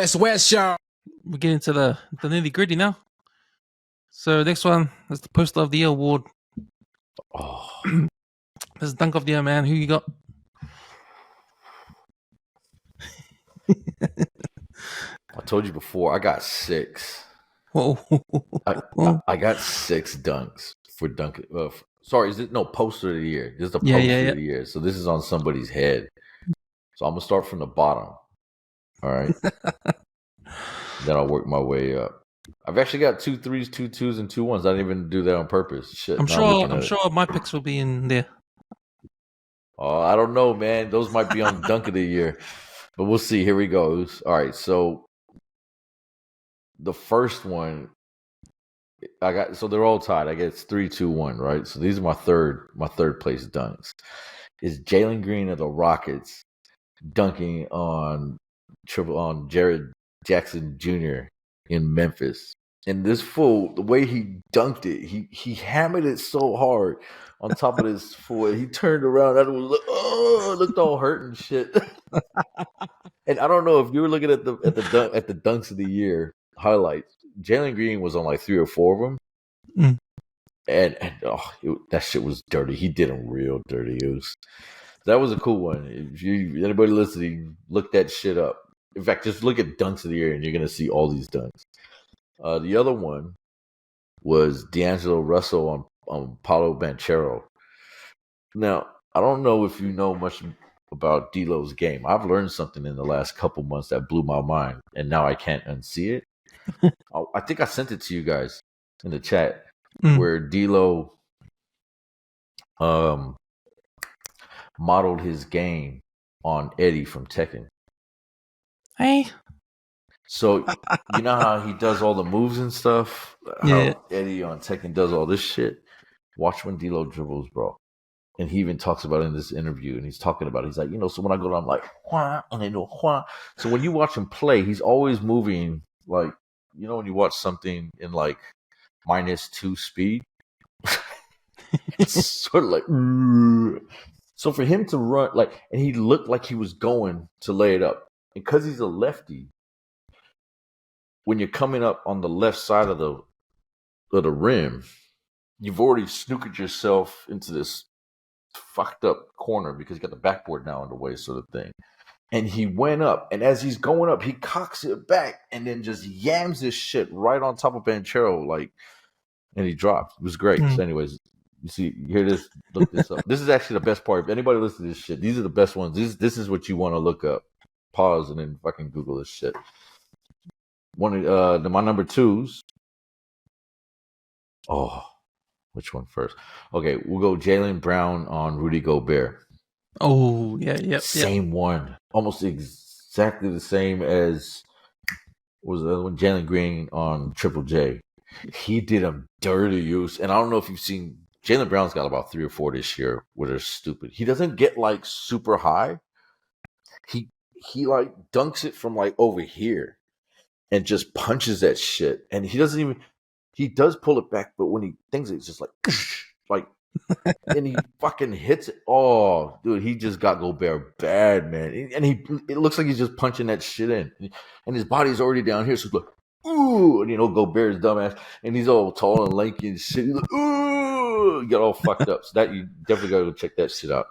WesWes show. We're getting to the nitty gritty now. So next one is the Poster of the Year award. Oh, This is Dunk of the Year, man. Who you got? I told you before. I got 6. Whoa. I got 6 dunks for dunk. Sorry, is it no Poster of the Year? This is the Yeah, Poster yeah, of yeah. the Year. So this is on somebody's head. So I'm gonna start from the bottom. All right. Then I'll work my way up. I've actually got 2 3s, 2 2s, and 2 1s. I didn't even do that on purpose. Shit. I'm now sure looking at it. my picks will be in there. Oh, I don't know, man. Those might be on Dunk of the Year. But we'll see. Here we go. All right. So the first one I got, so they're all tied. I guess 3 2 1, right? So these are my third place dunks. Is Jalen Green of the Rockets dunking on Jared Jackson Jr. in Memphis. And this fool, the way he dunked it, he hammered it so hard on top of this foot. He turned around and was like, oh, looked all hurt and shit. And I don't know if you were looking at the dunks of the year highlights. Jalen Green was on like 3 or 4 of them. Mm. And that shit was dirty. He did them real dirty. That was a cool one. If anybody listening, look that shit up. In fact, just look at dunks of the year and you're gonna see all these dunks. The other one was D'Angelo Russell on Paolo Banchero. Now, I don't know if you know much about D'Lo's game. I've learned something in the last couple months that blew my mind, and now I can't unsee it. I think I sent it to you guys in the chat where D'Lo modeled his game on Eddie from Tekken. Hey. So, you know how he does all the moves and stuff? Yeah. How Eddie on Tekken does all this shit? Watch when D'Lo dribbles, bro. And he even talks about it in this interview, and he's talking about it. He's like, so when I go down, I'm like, wah, and then wah. So when you watch him play, he's always moving like, when you watch something in like -2 speed, it's sort of like, so for him to run, like, and he looked like he was going to lay it up. And because he's a lefty, when you're coming up on the left side of the rim, you've already snookered yourself into this fucked up corner because you got the backboard now in the way, sort of thing. And he went up, and as he's going up, he cocks it back and then just yams this shit right on top of Banchero, like, and he dropped. It was great. So anyways, you hear this, look this up. This is actually the best part. If anybody listens to this shit, these are the best ones. This is what you want to look up. Pause and then fucking Google this shit. One of my number 2s. Oh, which one first? Okay, we'll go Jaylen Brown on Rudy Gobert. Oh, yeah. Same one. Almost exactly the same as was the other one, Jalen Green on Triple J. He did a dirty use. And I don't know if you've seen, Jaylen Brown's got about 3 or 4 this year where they're stupid. He doesn't get like super high. He like dunks it from like over here and just punches that shit. And he does pull it back, but when he thinks it's just like, and he fucking hits it. Oh, dude, he just got Gobert bad, man. And it looks like he's just punching that shit in. And his body's already down here, so it's like, ooh, and Gobert's dumbass, and he's all tall and lanky and shit. He's like, ooh, get all fucked up. So that you definitely gotta go check that shit out.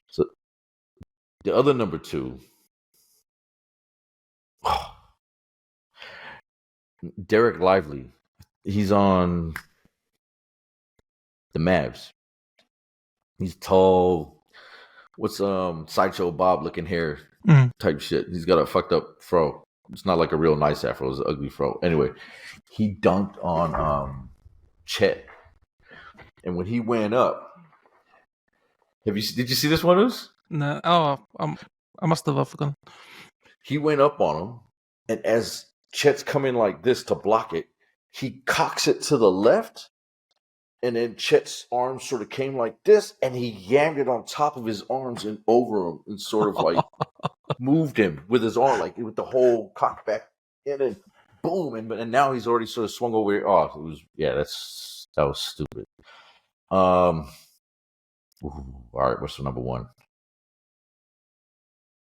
So the other number 2, Derek Lively. He's on the Mavs. He's tall. What's Sideshow Bob looking hair type shit. He's got a fucked up fro. It's not like a real nice afro. It's an ugly fro. Anyway, he dunked on Chet, and when he went up, did you see this one, Oos? No. Oh, I must have forgotten. He went up on him, and as Chet's coming like this to block it, he cocks it to the left, and then Chet's arms sort of came like this, and he yammed it on top of his arms and over him, and sort of like moved him with his arm, like with the whole cock back, and then boom, and now he's already sort of swung over here. Oh, that was stupid. All right, what's the number 1?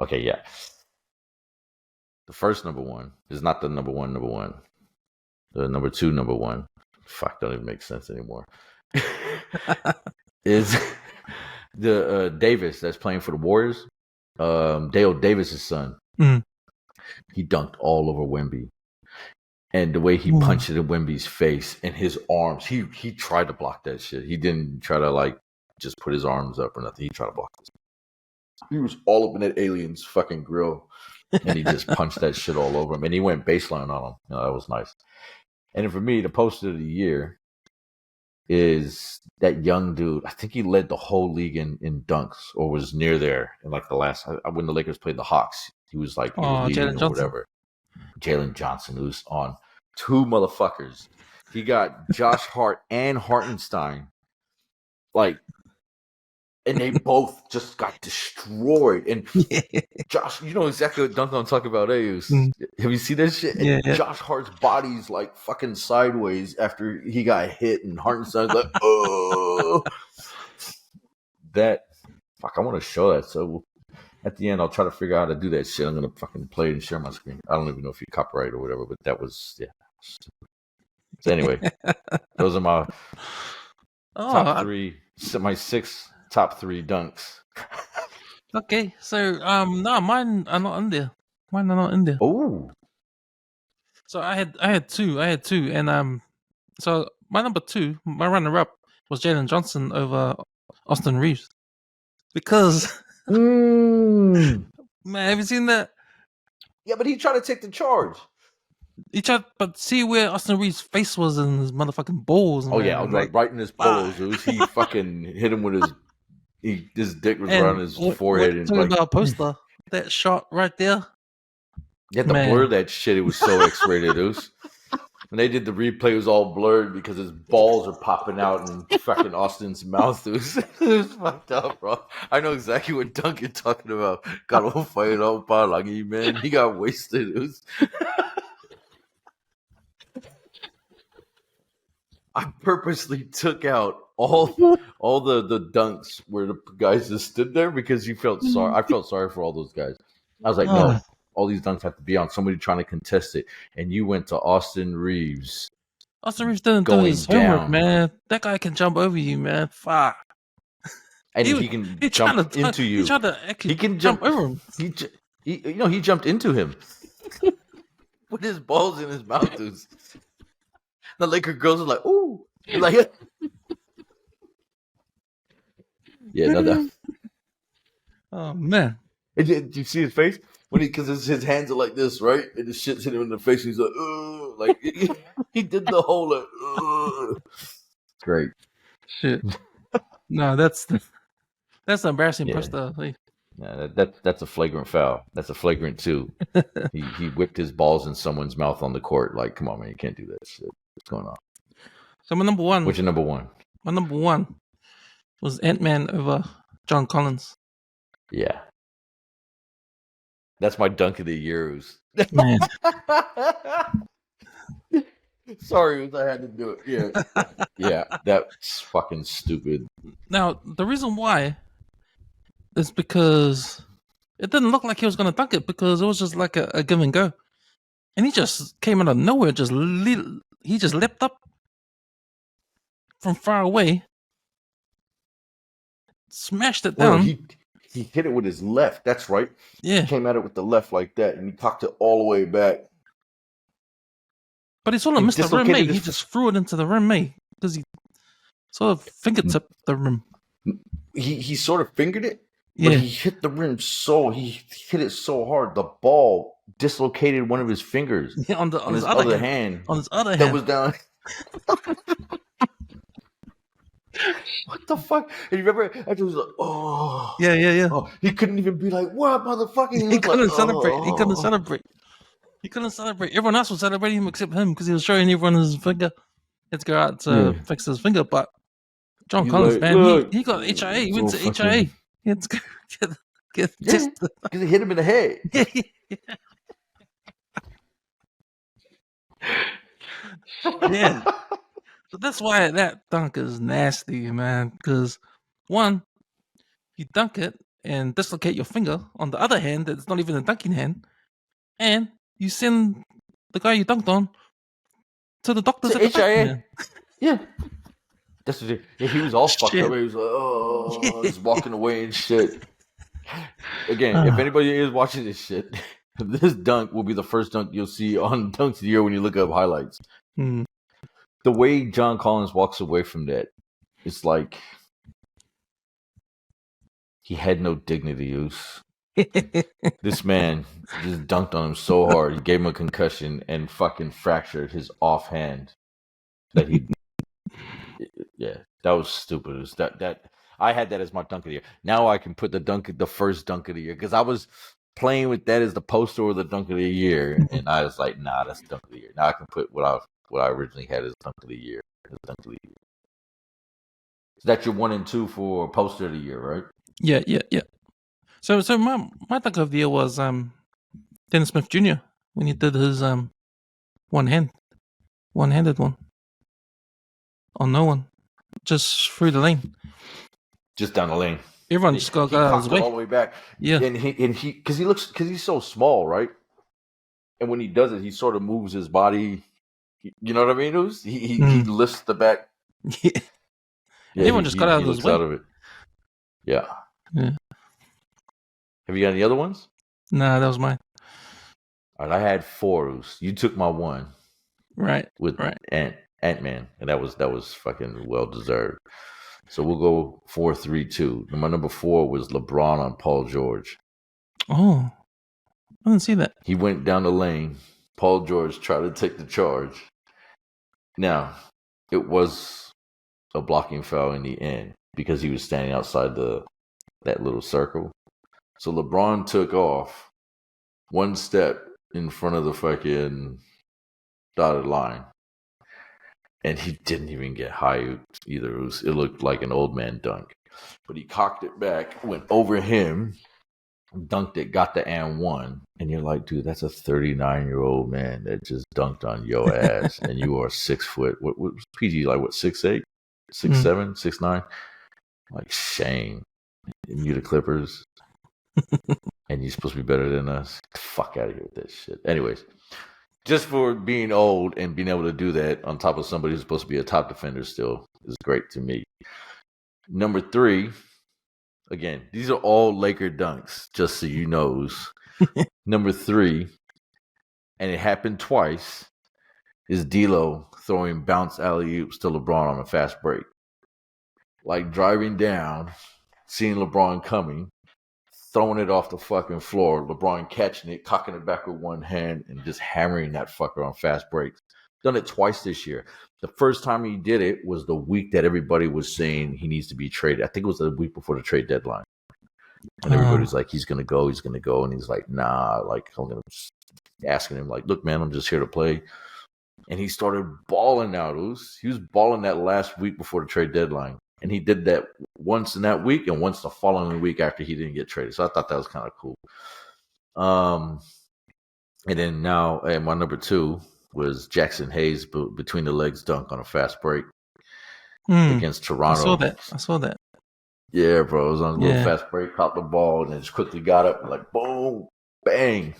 Okay, yeah. The first number one is not the number one. The number two number one. Fuck, don't even make sense anymore. Is the Davis that's playing for the Warriors? Dale Davis's son. Mm. He dunked all over Wemby. And the way he punched it in Wemby's face and his arms, he tried to block that shit. He didn't try to like just put his arms up or nothing. He tried to block this. He was all up in that alien's fucking grill, and he just punched that shit all over him. And he went baseline on him. You know, that was nice. And then for me, the poster of the year is that young dude. I think he led the whole league in dunks or was near there in like the last when the Lakers played the Hawks. He was like leading or whatever. Jalen Johnson, who's on two motherfuckers. He got Josh Hart and Hartenstein. Like, and they both just got destroyed. And Josh, you know exactly what dunk I'm talking about, eh? Have you seen that shit? And Josh Hart's body's like fucking sideways after he got hit, and Hartenstein's like, oh. That, fuck, I want to show that. So at the end, I'll try to figure out how to do that shit. I'm going to fucking play it and share my screen. I don't even know if you copyright or whatever, but that was, yeah. So anyway, those are my top three, my 6 top 3 dunks. Okay, so no, mine are not in there. Oh. So I had two, and so my number 2, my runner-up was Jalen Johnson over Austin Reeves, because man, have you seen that? Yeah, but he tried to take the charge. He tried, but see where Austin Reeves' face was in his motherfucking balls. Oh, man. Yeah, like, right in his balls. He fucking hit him with his dick was around his forehead. And talking about poster, that shot right there. You had to blur that shit. It was so X-rated. When they did the replay, it was all blurred because his balls are popping out in fucking Austin's mouth. It was fucked up, bro. I know exactly what Duncan talking about. Got all fired up, man. He got wasted. I purposely took out all the dunks where the guys just stood there because you felt sorry. I felt sorry for all those guys. I was like, no, all these dunks have to be on somebody trying to contest it. And you went to Austin Reeves. Austin Reeves didn't do his homework, man. That guy can jump over you, man. Fuck. And he can jump into you. He tried to actually can jump over him. He jumped into him with his balls in his mouth, dude. The Laker girls are like, ooh. Like, yeah, no, that. Oh, man. Did you see his face? Because his hands are like this, right? And the shit's hitting him in the face, and he's like, ugh. Like, he did the whole, like, ugh. Great. Shit. No, that's embarrassing poster. Like, yeah, that's a flagrant foul. That's a flagrant 2. He whipped his balls in someone's mouth on the court. Like, come on, man, you can't do that shit. What's going on? So my number 1. What's your number 1? My number 1 was Ant-Man over John Collins. Yeah. That's my dunk of the year. Man. Sorry, I had to do it. Yeah. Yeah, that's fucking stupid. Now, the reason why is because it didn't look like he was going to dunk it, because it was just like a give and go. And he just came out of nowhere. He just leapt up from far away, smashed it down. Well, he hit it with his left. That's right. Yeah. He came at it with the left like that, and he cocked it all the way back. But he sort of missed the rim, mate. He just threw it into the rim, mate, because he sort of fingertipped the rim. He sort of fingered it, but he hit the rim he hit it so hard, the ball dislocated one of his fingers. Yeah, on his other hand. On his other hand. That was down. What the fuck? And you remember after he was like, oh. Yeah. Oh, he couldn't even be like, what, motherfucker? He couldn't celebrate. He couldn't celebrate. He couldn't celebrate. Everyone else was celebrating him except him, because he was showing everyone his finger. He had to go out to fix his finger. But John Collins, man, he got HIA. He went to HIA. He had to go get tested. Because he hit him in the head. Yeah. So that's why that dunk is nasty, man. Because, one, you dunk it and dislocate your finger. On the other hand, it's not even a dunking hand. And you send the guy you dunked on to the doctors To at the back, HIA. man. Yeah. That's what he was all fucked Shit. up. He was like, oh, Yeah. just walking away and shit. Again, if anybody is watching this shit, this dunk will be the first dunk you'll see on Dunks of the Year when you look up highlights. Hmm. The way John Collins walks away from that, it's like he had no dignity. This man just dunked on him so hard. He gave him a concussion and fucking fractured his offhand. That was stupid. It was that I had that as my dunk of the year. Now I can put the first dunk of the year because I was playing with that as the poster or the dunk of the year, and I was like, nah, that's dunk of the year. Now I can put what I originally had as dunk of the year. So that's your 1 and 2 for poster of the year, right? Yeah. So my dunk of the year was Dennis Smith Jr. when he did his one-handed one on no one, just through the lane. Just down the lane. Everyone just got out of his way. All the way back. Yeah. And he because he's so small, right? And when he does it, he sort of moves his body. You know what I mean? He lifts the back. Yeah. Everyone just got out of his way. Out of it. Yeah. Have you got any other ones? Nah, that was mine. All right, I had 4. You took my 1. Right. With Ant-Man, and that was fucking well deserved. So we'll go 4-3-2. My number 4 was LeBron on Paul George. Oh, I didn't see that. He went down the lane. Paul George tried to take the charge. Now, it was a blocking foul in the end because he was standing outside that little circle. So LeBron took off 1 step in front of the fucking dotted line. And he didn't even get high either. It looked like an old man dunk. But he cocked it back, went over him, dunked it, got the and 1. And you're like, dude, that's a 39-year-old man that just dunked on your ass. And you are 6 foot. What was PG, like what, 6'8", 6'7", 6'9"? Like, shame. And you the Clippers. And you're supposed to be better than us. Get the fuck out of here with that shit. Anyways. Just for being old and being able to do that on top of somebody who's supposed to be a top defender still is great to me. Number 3, again, these are all Laker dunks, just so you knows. Number 3, and it happened twice, is D'Lo throwing bounce alley-oops to LeBron on a fast break. Like driving down, seeing LeBron coming, throwing it off the fucking floor, LeBron catching it, cocking it back with 1 hand, and just hammering that fucker on fast breaks. Done it twice this year. The first time he did it was the week that everybody was saying he needs to be traded. I think it was the week before the trade deadline. And everybody's like, he's going to go. And he's like, nah, like, I'm going to asking him, like, look, man, I'm just here to play. And he started balling out. He was balling that last week before the trade deadline. And he did that once in that week and once the following week after he didn't get traded. So I thought that was kind of cool. And then now my number 2 was Jackson Hayes between the legs dunk on a fast break against Toronto. I saw that. Yeah, bro. It was on a little fast break, caught the ball, and then just quickly got up and like, boom, bang,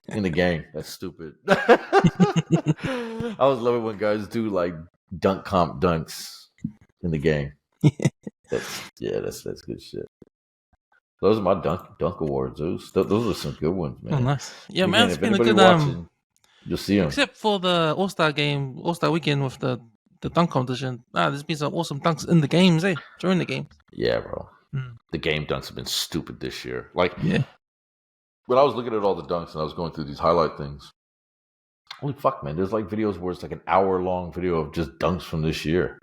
in the game. That's stupid. I was loving when guys do like dunk comp dunks in the game. That's good shit. Those are my dunk awards. Those are some good ones, man. Oh, nice. Yeah, again, man. It's been a good watching, you'll see them. Except for the All-Star game, All-Star weekend with the dunk competition. There's been some awesome dunks in the games, during the game. Yeah, bro. The game dunks have been stupid this year. Like, yeah. When I was looking at all the dunks and I was going through these highlight things, holy fuck, man. There's like videos where it's like an hour-long video of just dunks from this year.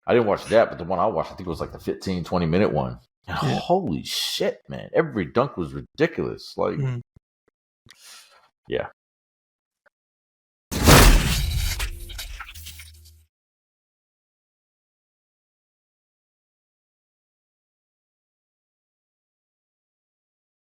I didn't watch that, but the one I watched, I think it was like the 15, 20-minute one. And holy shit, man. Every dunk was ridiculous. Like, yeah.